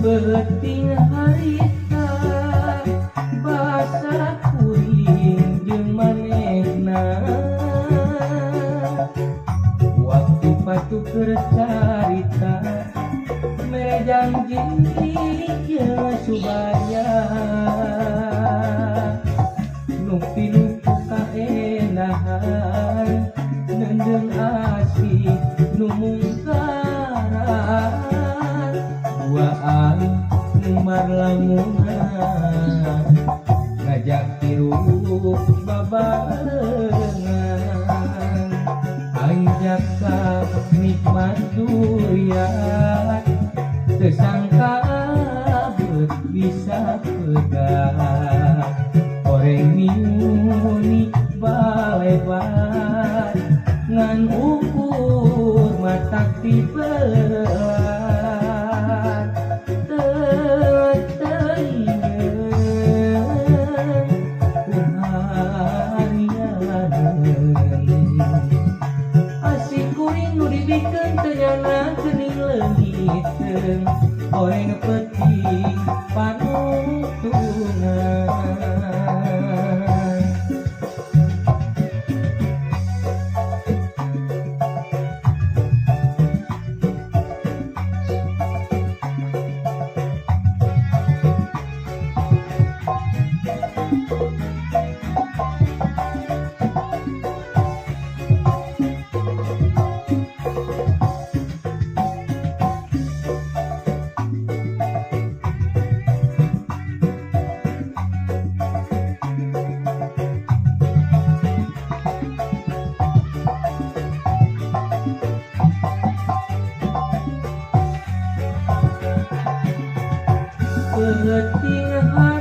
Penting harita basa kuring jeung manehna waktu patu kercarita mere janji jeung subaya nu pinuh kaenahan nendeng asih nu mungkaran duaan numar lamunan ngajak tiru babarengan anjak ka nikmat durian tersangka bet bisa pegang goreng minguni balebat ngan ukur mata tipelan asik kuring nu dibikeun teu nyana geuning leungiteun oreng peuting panuntungan penting